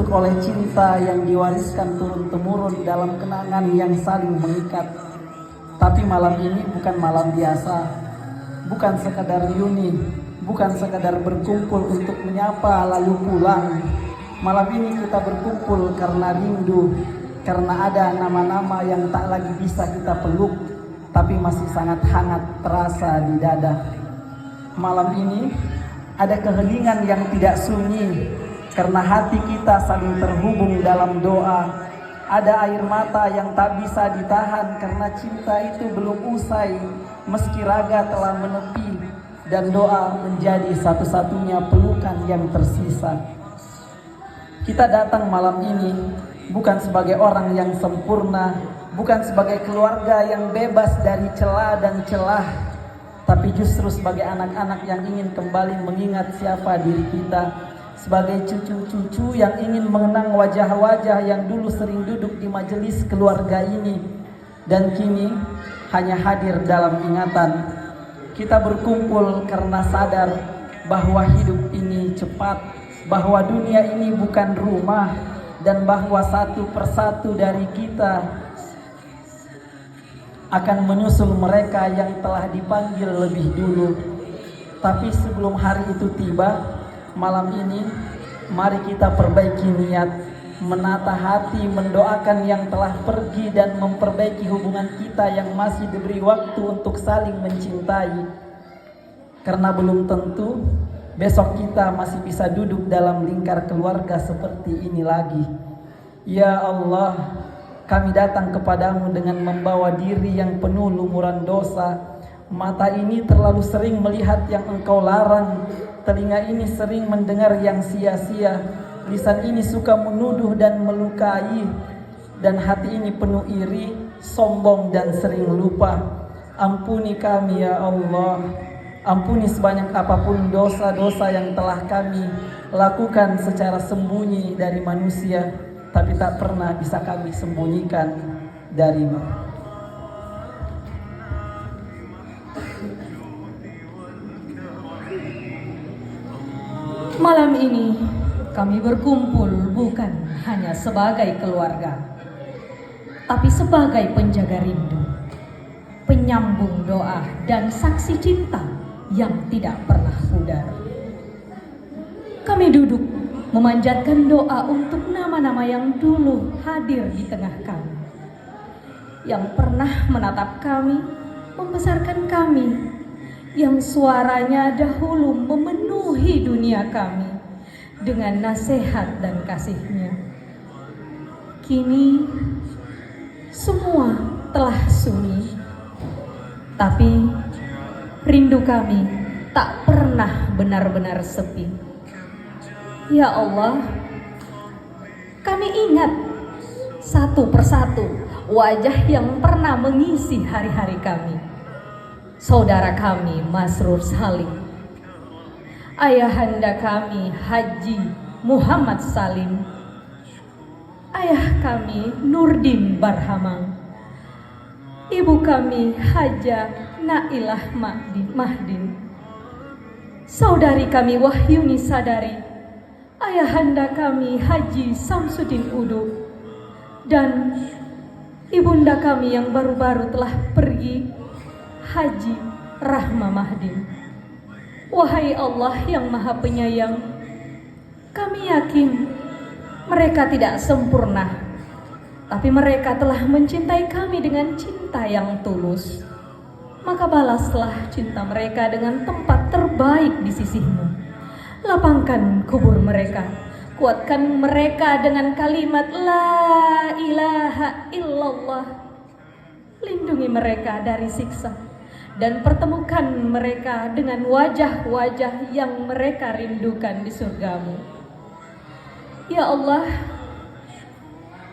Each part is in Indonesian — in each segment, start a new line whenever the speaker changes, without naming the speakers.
dibentuk oleh cinta yang diwariskan turun-temurun dalam kenangan yang saling mengikat. Tapi malam ini bukan malam biasa, bukan sekadar reuni, bukan sekadar berkumpul untuk menyapa lalu pulang. Malam ini kita berkumpul karena rindu, karena ada nama-nama yang tak lagi bisa kita peluk, tapi masih sangat hangat terasa di dada. Malam ini ada keheningan yang tidak sunyi, karena hati kita saling terhubung dalam doa. Ada air mata yang tak bisa ditahan karena cinta itu belum usai, meski raga telah menepi, dan doa menjadi satu-satunya pelukan yang tersisa. Kita datang malam ini bukan sebagai orang yang sempurna, bukan sebagai keluarga yang bebas dari celah dan celah, tapi justru sebagai anak-anak yang ingin kembali mengingat siapa diri kita, sebagai cucu-cucu yang ingin mengenang wajah-wajah yang dulu sering duduk di majelis keluarga ini dan kini hanya hadir dalam ingatan. Kita berkumpul karena sadar bahwa hidup ini cepat, bahwa dunia ini bukan rumah, dan bahwa satu persatu dari kita akan menyusul mereka yang telah dipanggil lebih dulu. Tapi sebelum hari itu tiba, malam ini mari kita perbaiki niat, menata hati, mendoakan yang telah pergi, dan memperbaiki hubungan kita yang masih diberi waktu untuk saling mencintai. Karena belum tentu besok kita masih bisa duduk dalam lingkar keluarga seperti ini lagi. Ya Allah, kami datang kepadamu dengan membawa diri yang penuh lumuran dosa. Mata ini terlalu sering melihat yang engkau larang, telinga ini sering mendengar yang sia-sia, lisan ini suka menuduh dan melukai, dan hati ini penuh iri, sombong dan sering lupa. Ampuni kami ya Allah, ampuni sebanyak apapun dosa-dosa yang telah kami lakukan secara sembunyi dari manusia, tapi tak pernah bisa kami sembunyikan darimu.
Malam ini kami berkumpul bukan hanya sebagai keluarga, tapi sebagai penjaga rindu, penyambung doa dan saksi cinta yang tidak pernah pudar. Kami duduk memanjatkan doa untuk nama-nama yang dulu hadir di tengah kami, yang pernah menatap kami, membesarkan kami, yang suaranya dahulu memenuhi dunia kami dengan nasihat dan kasihnya. Kini semua telah sunyi, tapi rindu kami tak pernah benar-benar sepi. Ya Allah, kami ingat satu persatu wajah yang pernah mengisi hari-hari kami. Saudara kami Masrur Salim, ayahanda kami Haji Muhammad Salim, ayah kami Nurdin Barhamang, ibu kami Haja Nailah Mahdin, saudari kami Wahyuni Sadari, ayahanda kami Haji Samsudin Udu, dan ibunda kami yang baru-baru telah pergi, Haji Rahma Mahdin. Wahai Allah yang Maha Penyayang, kami yakin mereka tidak sempurna, tapi mereka telah mencintai kami dengan cinta yang tulus. Maka balaslah cinta mereka dengan tempat terbaik di sisi-Mu. Lapangkan kubur mereka, kuatkan mereka dengan kalimat La ilaha illallah. Lindungi mereka dari siksa, dan pertemukan mereka dengan wajah-wajah yang mereka rindukan di surga-Mu. Ya Allah,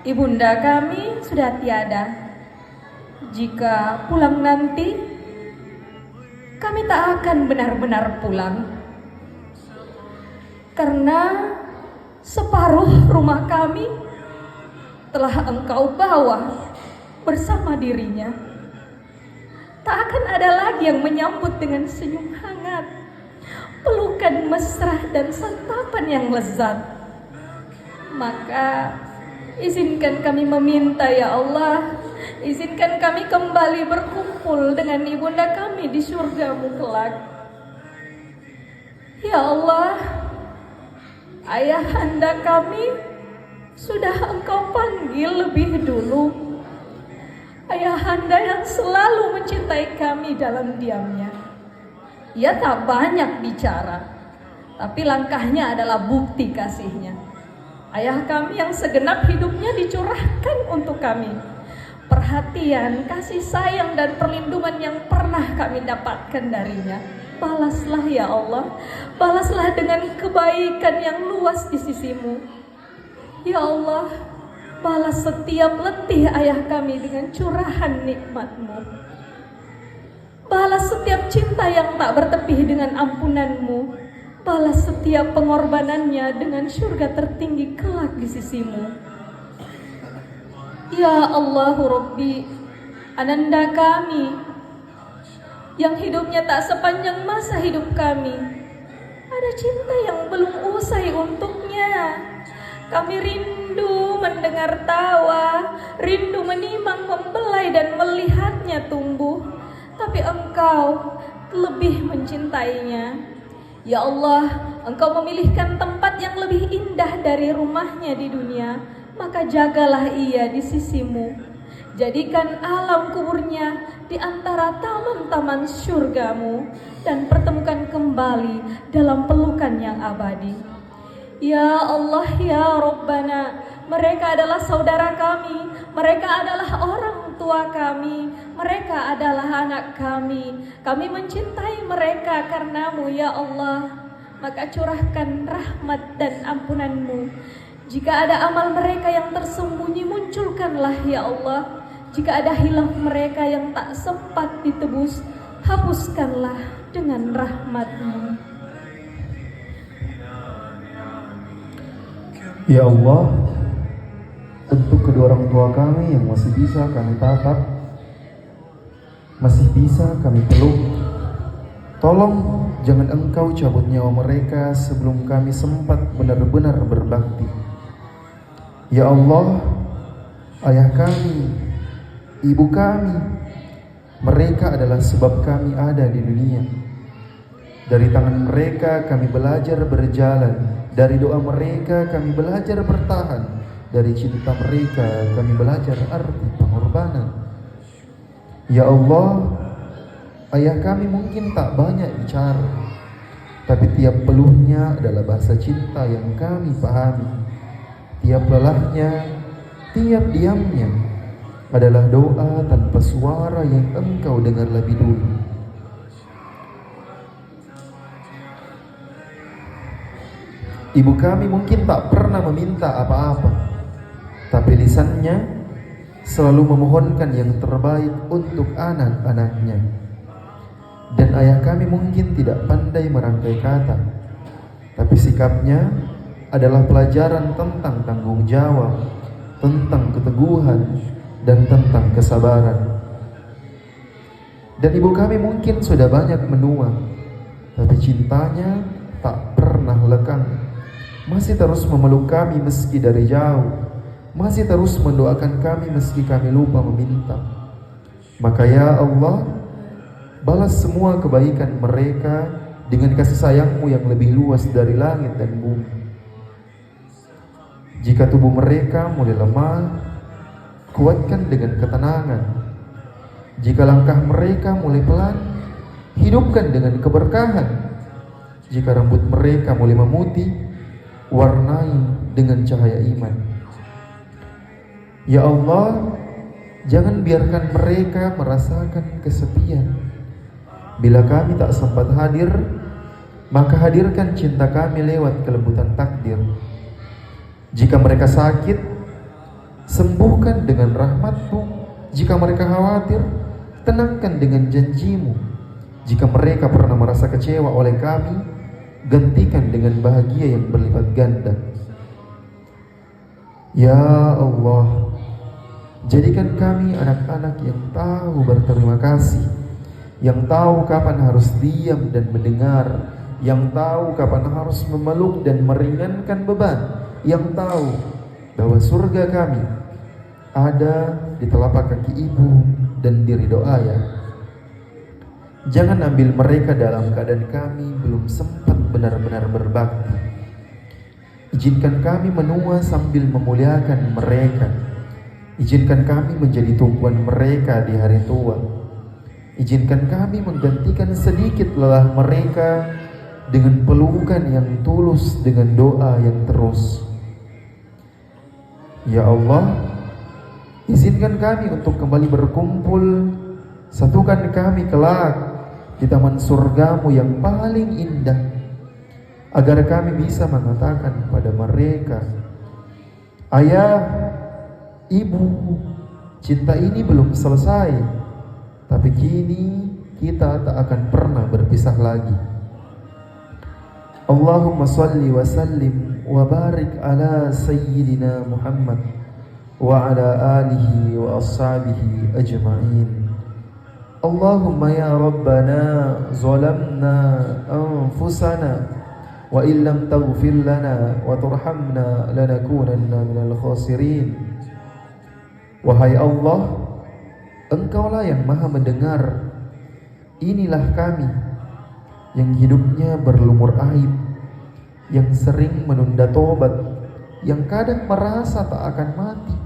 ibunda kami sudah tiada. Jika pulang nanti, kami tak akan benar-benar pulang, karena separuh rumah kami telah Engkau bawa bersama dirinya. Tak akan ada lagi yang menyambut dengan senyum hangat, pelukan mesra dan santapan yang lezat. Maka izinkan kami meminta ya Allah, izinkan kami kembali berkumpul dengan ibunda kami di surgamu kelak. Ya Allah, ayahanda kami sudah Engkau panggil lebih dulu. Ayahanda yang selalu mencintai kami dalam diamnya. Ia tak banyak bicara, tapi langkahnya adalah bukti kasihnya. Ayah kami yang segenap hidupnya dicurahkan untuk kami. Perhatian, kasih sayang dan perlindungan yang pernah kami dapatkan darinya, balaslah ya Allah, balaslah dengan kebaikan yang luas di sisimu. Ya Allah, balas setiap letih ayah kami dengan curahan nikmat-Mu. Balas setiap cinta yang tak bertepih dengan ampunan-Mu. Balas setiap pengorbanannya dengan surga tertinggi kelak di sisimu. Ya Allahu Rabbi, Ananda kami yang hidupnya tak sepanjang masa hidup kami, ada cinta yang belum usai untuknya. Kami rindu mendengar tawa, rindu menimang, membelai dan melihatnya tumbuh. Tapi Engkau lebih mencintainya. Ya Allah, Engkau memilihkan tempat yang lebih indah dari rumahnya di dunia, maka jagalah ia di sisimu. Jadikan alam kuburnya di antara taman-taman surgamu, dan pertemukan kembali dalam pelukan yang abadi. Ya Allah, ya Rabbana, mereka adalah saudara kami, mereka adalah orang tua kami, mereka adalah anak kami. Kami mencintai mereka karenamu ya Allah. Maka curahkan rahmat dan ampunan-Mu. Jika ada amal mereka yang tersembunyi, munculkanlah ya Allah. Jika ada hilaf mereka yang tak sempat ditebus, hapuskanlah dengan rahmat-Mu.
Ya Allah, untuk kedua orang tua kami yang masih bisa kami tatap, masih bisa kami peluk, tolong jangan Engkau cabut nyawa mereka sebelum kami sempat benar-benar berbakti. Ya Allah, ayah kami, ibu kami, mereka adalah sebab kami ada di dunia. Dari tangan mereka kami belajar berjalan, dari doa mereka kami belajar bertahan, dari cinta mereka kami belajar arti pengorbanan. Ya Allah, ayah kami mungkin tak banyak bicara, tapi tiap peluhnya adalah bahasa cinta yang kami pahami. Tiap lelahnya, tiap diamnya adalah doa tanpa suara yang Engkau dengar lebih dulu. Ibu kami mungkin tak pernah meminta apa-apa, tapi lisannya selalu memohonkan yang terbaik untuk anak-anaknya. Dan ayah kami mungkin tidak pandai merangkai kata, tapi sikapnya adalah pelajaran tentang tanggung jawab, tentang keteguhan, dan tentang kesabaran. Dan ibu kami mungkin sudah banyak menua, tapi cintanya tak pernah lekang. Masih terus memeluk kami meski dari jauh, masih terus mendoakan kami meski kami lupa meminta. Maka ya Allah, balas semua kebaikan mereka dengan kasih sayang-Mu yang lebih luas dari langit dan bumi. Jika tubuh mereka mulai lemah, kuatkan dengan ketenangan. Jika langkah mereka mulai pelan, hidupkan dengan keberkahan. Jika rambut mereka mulai memutih, warnai dengan cahaya iman. Ya Allah, jangan biarkan mereka merasakan kesepian. Bila kami tak sempat hadir, maka hadirkan cinta kami lewat kelembutan takdir. Jika mereka sakit, sembuhkan dengan rahmat-Mu. Jika mereka khawatir, tenangkan dengan janji-Mu. Jika mereka pernah merasa kecewa oleh kami, gantikan dengan bahagia yang berlipat ganda. Ya Allah, jadikan kami anak-anak yang tahu berterima kasih, yang tahu kapan harus diam dan mendengar, yang tahu kapan harus memeluk dan meringankan beban, yang tahu bahwa surga kami ada di telapak kaki ibu dan di ridho ayah. Jangan ambil mereka dalam keadaan kami belum sempat benar-benar berbakti. Izinkan kami menua sambil memuliakan mereka. Izinkan kami menjadi tumpuan mereka di hari tua. Izinkan kami menggantikan sedikit lelah mereka dengan pelukan yang tulus, dengan doa yang terus. Ya Allah, izinkan kami untuk kembali berkumpul. Satukan kami kelak di taman surgamu yang paling indah, agar kami bisa mengatakan pada mereka, ayah, ibu, cinta ini belum selesai, tapi kini kita tak akan pernah berpisah lagi. Allahumma salli wa sallim wa barik ala sayyidina Muhammad wa ala alihi wa ashabihi ajma'in. Allahumma ya Rabbana zalamna anfusana wa illam taghfir lana wa turhamna lanakunanna minal khasirin. Wahai Allah, Engkaulah yang maha mendengar. Inilah kami yang hidupnya berlumur aib, yang sering menunda tobat, yang kadang merasa tak akan mati.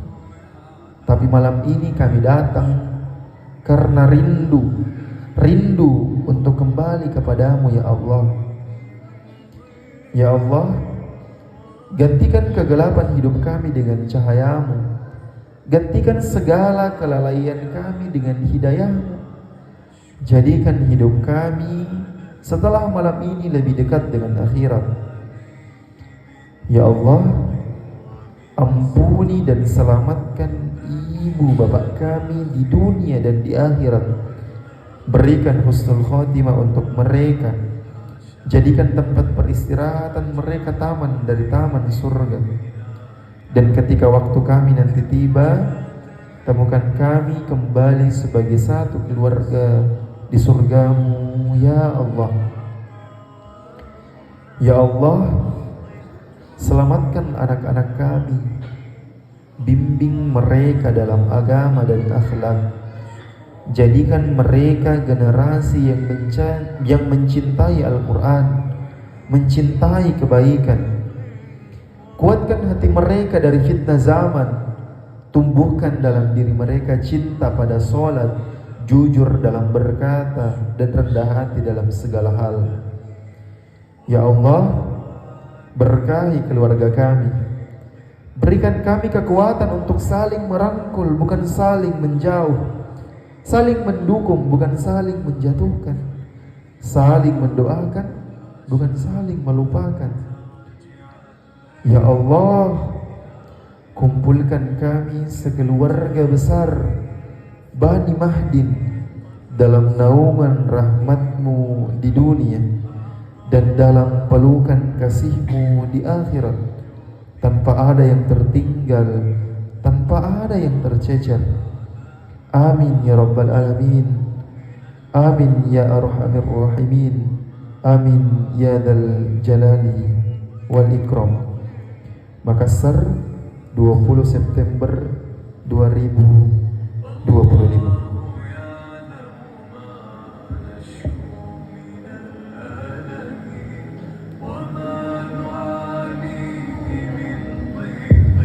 Tapi malam ini kami datang karena rindu untuk kembali kepadamu ya Allah. Ya Allah, gantikan kegelapan hidup kami dengan cahayamu. Gantikan segala kelalaian kami dengan hidayahmu. Jadikan hidup kami setelah malam ini lebih dekat dengan akhirat. Ya Allah, ampuni dan selamatkan ibu bapak kami di dunia dan di akhirat. Berikan husnul khotimah untuk mereka. Jadikan tempat peristirahatan mereka taman dari taman surga. Dan ketika waktu kami nanti tiba, temukan kami kembali sebagai satu keluarga di surgamu ya Allah. Ya Allah, selamatkan anak-anak kami. Bimbing mereka dalam agama dan akhlak. Jadikan mereka generasi yang mencintai Al-Quran, mencintai kebaikan. Kuatkan hati mereka dari fitnah zaman. Tumbuhkan dalam diri mereka cinta pada sholat, jujur dalam berkata, dan rendah hati dalam segala hal. Ya Allah, berkahi keluarga kami. Berikan kami kekuatan untuk saling merangkul, bukan saling menjauh. Saling mendukung, bukan saling menjatuhkan. Saling mendoakan, bukan saling melupakan. Ya Allah, kumpulkan kami sekeluarga besar Bani Mahdin dalam naungan rahmatmu di dunia dan dalam pelukan kasihmu di akhirat, tanpa ada yang tertinggal, tanpa ada yang tercecer. Amin ya Rabbal Alamin. Amin ya Arhamir Rahimin. Amin ya Dzal Jalali wal Ikram. Makassar, 20 September 2025.